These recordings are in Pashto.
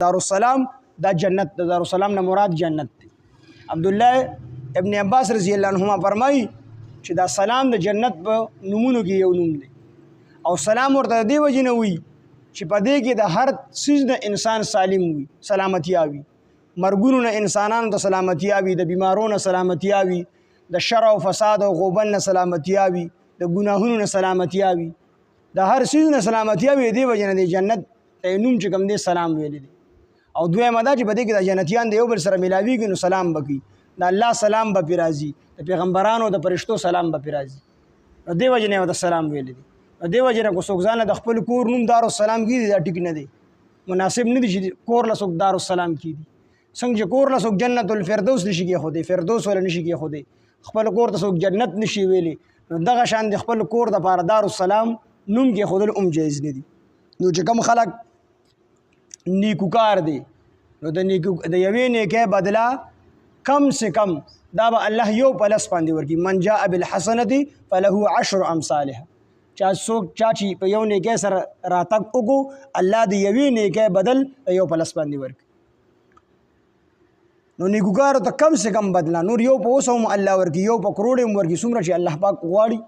دارالسلام دا جنت دا دارالسلام نه مراد جنت دی. عبدالله ابن عباس رضی الله عنهما فرمایي چې دا سلام د جنت په نومونو کې یو نوم دی او سلام ورته دې وجې نه وي چې په دې کې د هر څیز نه انسان سالم وي، سلامتیا وي، مرګونو نه انسانانو ته سلامتیا وي، د بیمارو نه سلامتیا وي، د شر او فساد او غوبل نه سلامتیا وي، د ګناهونو نه سلامتیا وي، د هر څیز نه سلامتیا وي. دې وجې نه د جنت ته نوم چې کوم دی سلام ویلی دی. او دویمه دا چې په دې کې د جنتیان د یو بل سره میلاویږي نو سلام به کوي، د الله سلام به پرې راځي، د پیغمبرانو د فرشتو سلام به پرې راځي. نو دې وجې نه ورته سلام ویلی دی. نو دې وجې نه که څوک ځان له د خپل کور نوم دارالسلام کېږدي دا ټیک نه دی، مناسب نه دی چې کور له څوک دارالسلام کېږدي. څنګه چې کور له څوک جنت الفردوس نشي کېښودی، فردوس ولا نشي کېښودی، خپل کور ته څوک جنت نشي ویلی، نو دغه شان د خپل کور دپاره دارالسلام نوم کېښودل هم جایز نه دي. نو چې کوم خلک نیکوکار دی نو د یوې نیکۍ بدله کم سے کم دا به الله یو په لس باندې ورکړي. من جاء بالحسنة فله 10 امثالها. چا چې په یو نیکۍ سره راتګ وکړو الله د یوې نیکۍ بدل یو په لس باندې ورکړي. نو نیکوکارو ته کم سے کم بدله نور یو په اوسه هم الله ورکړي، یو په کروڑ هم ورکړي، څومره چې الله پاک غواړي،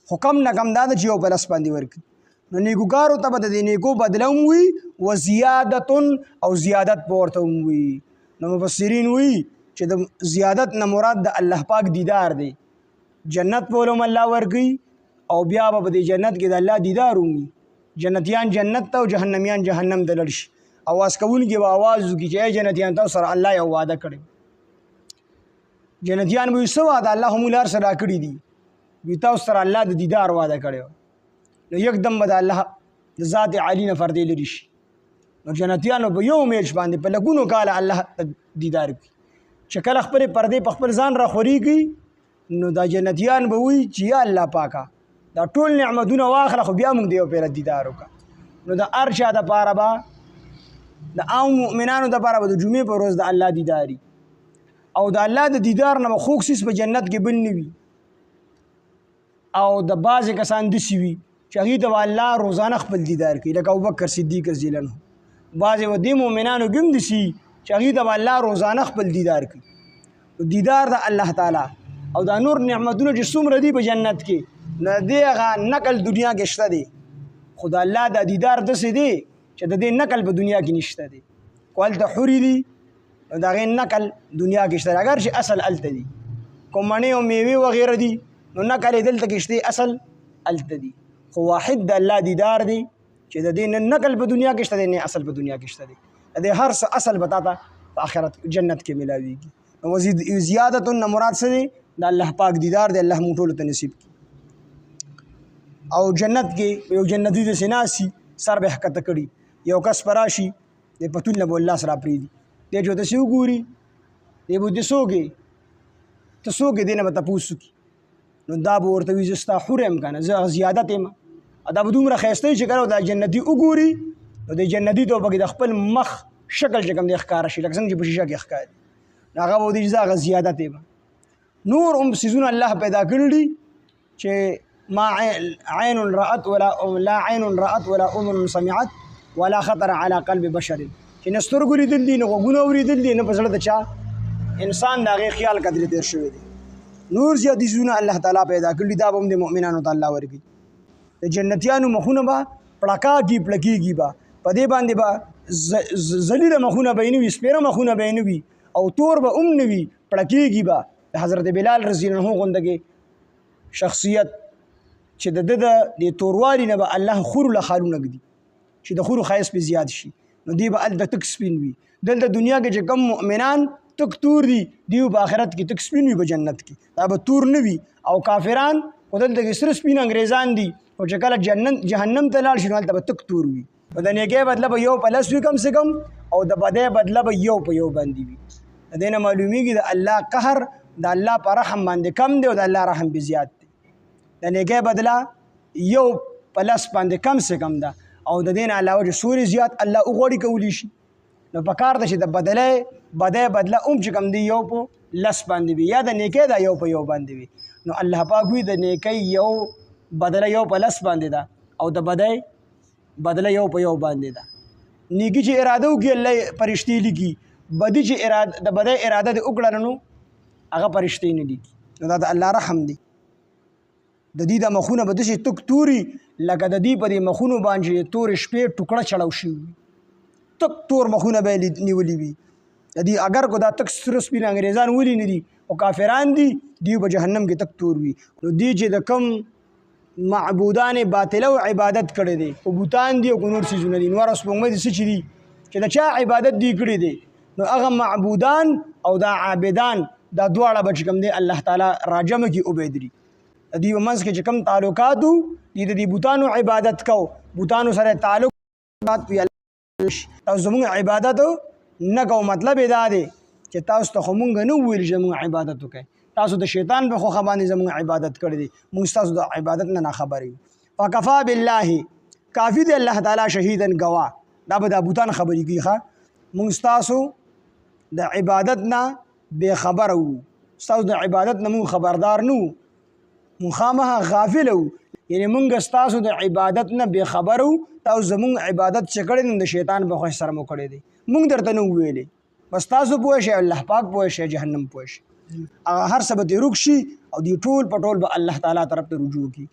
خو کم نه کم دا ده چې یو په لس باندې ورکړي. نو نیکوکارو ته به د دې نیکو بدله هم وي و زیادت او زیادت به ورته هم وي. نو مفسرین وي چې د زیادت نه مراد د الله پاک دیدار دی، جنت به ولهم الله ورکوي او بیا به په دې جنت کې د الله دیدار هم وي. جنتیان جنت ته او جهنمیان جهنم ته لاړ شي، اواز کوونکي به اواز وکړي چې ای جنتیان تاسو سره الله یو وعده کړی. جنتیان به وي څه وعده؟ الله هم لار سره راکړي دي، وي تاسو سره الله د دیدار وعده کړی. نو یکدم به د الله د ذات عالی نه پردې لرې شي. نو جنتیانو په یو میچ باندې په لګونو کاله الله دیدار کوي. چې کله خپلې پردې په خپل ځان راخورېږي نو دا جنتیان به وایي چې یا الله پاکه دا ټول نعمتونه واخله خو بیا موږ د یو پیره دیدار وکړه. نو د هر چا دپاره به د عام مؤمنانو دپاره به د جمعې په ورځ د الله دیداري او د الله د دیدار نه به خوږ څیز په جنت کې بل نه وي. او د بعضې کسان داسې وي چې هغوی ته به الله روزانه خپل دیدار کوي، لکه ابوبکر صدیق رضی الله عنه. بعضې و دې مؤمنانو کې هم داسې چې هغوی ته به الله روزانه خپل دیدار کوي. دیدار د الله تعالی او دا نور نعمتونه چې څومره دي په جنت کې نه دی هغه نقل دنیا کې شته دی، خو د الله دا دیدار داسې دی چې د دې نقل په دنیا کې نشته دی. خو هلته حورې دي نو د هغې نقل دنیا کې شته دی، اگر چې اصل هلته دي. کوم مڼې او میوې وغیره دي نو نقل یې دلته کې شته، اصل هلته دي. خو واحد د الله دیدار دی چې د دې نه نقل په دنیا کې شته دی نه اصل په دنیا کې شته دی. د دې هر څه اصل به تا ته په آخرت جنت کې میلاویږي. نو زیادت نه مراد څه دی؟ د الله پاک دیدار دی، الله موږ ټولو ته نصیب کړي. او جنت کې یو جنتي داسې ناستي سر به یې ښکته کړي، یو کس به راشي د پتون نه به الله سره پرېږدي، دی چې ورته وګوري دی به ورته څوک یې ته څوک یې، دی نه به تپوس وکړي. نو دا به ورته وایي زه ستا حور یم که نه، زه زیادت یم. دا به دومره ښایسته وي چې کله دا جنتي وګوري نو د جنتي ته به د خپل مخ شکل چې کوم دی ښکاره شي، لکه څنګه چې په شیشه کې ښکاري. هغه به ودي چې زه هغه زیادت یم. نور هم څیزونه الله پیدا کړي دي چې ما عین رأت ولا لا عین رأت ولا اذن سمعت ولا خطر على قلب بشر، چې نه سترګو لیدل دي نه غوږونه اورېدل دي نه په زړه د چا انسان د هغې خیال قدرې تېر شوی دی. نور زیات څیزونه الله تعالی پیدا کړي، دا به هم د مؤمنانو ته الله ورکړي. د جنتیانو مخونه به پړکاږي پړکېږي، به په دې باندې به ذلیله مخونه به یې نه وي، سپېره مخونه به یې نه وي او تور به هم نه وي، پړکېږي به. د حضرت بلال رضی الله عنه غوندې شخصیت چې د ده د توروالي نه به الله خورو له خالونه ږدي چې د خورو ښایست پې زیات شي، نو دی به هلته تک سپین وي. دلته دنیا کې چې کم مؤمنان تک تور دي، دیو په آخرت کې تک سپین وي، په جنت کې دا به تور نه وي. او کافران خو دلته کې سره سپین انګریزان دي، خو چې کله جهنم ته لاړ شي نو هلته به تک تور وي. د نیکۍ بدله به یو په لس وي کم سے کم، او د بدۍ بدله به یو په یو باندې وي. د دې نه معلومیږي د الله قهر د الله په رحم باندې کم دی او د الله رحم به زیات دی. د نیکۍ بدله یو په لس باندې کم سے کم ده، او د دې نه علاوه چې سوري زیات الله وغواړي کولی شي. نو په کار ده چې د بدۍ بدله هم چې کم دی یو په لس باندې وي، یا د نیکۍ دا یو په یو باندې وي. نو الله پاک وایي د نیکۍ یو بدله یو په لس باندې ده او د بدۍ بدله یو په یو باندې ده. نیکی چې اراده وکړي الله فرشتي لیکي بدی چې اراده د بدی اراده دې وکړه نو هغه فرشتي نه لیکي نو دا د الله رحم دی د دې د مخونه به داسې تک توري لکه د دې په دې مخونو باندې تور شپې ټوکړه چړاو شوي تک تور مخونه به نیولي وي د دې اگر کو دا تک سره سپین انګریزان ولي نه دي او کافران دي دی په جهنم کې تک تور وي نو دی چې د کم معبودان باطله او عبادت کړي دي او بوتان دي او نور سيزونه دي نور سپوږمۍ دي چې دي چې د چا عبادت دی کړي دي نو هغه معبودان او دا عابدان دا دواړه بچ کم دي الله تعالی راجم کی عبادت دی ومنس کې کم تعلقات دي د بوتانو عبادت کو بوتانو سره تعلق بات پی او زموږ عبادت نه کو مطلب دا دی چې تاسو ته مونږ نه ویل چې مونږ عبادت وکړي تاسو د شیطان په خوخه باندې زموږ عبادت کړی دي مونږ تاسو د عبادت نه خبر یو فکفا بالله کافی دی الله تعالی شهیدن گواه دا به د بوتان خبرې کوي ښه مونږ تاسو د عبادت نه بے خبر وو تاسو د عبادت نه مونږ خبردار نو مونږ خامخا غافل وو یعنی مونږ تاسو د عبادت نه بے خبر وو تاسو زموږ عبادت چې کړی د شیطان په خوښ سره مو کړی دی مونږ درته نو ویلې بس تاسو پوه شئ الله پاک پوه شئ جهنم پوه شئ هر څه به دې روک شي او دې ټول په ټول به الله تعالی طرف ته رجوع کی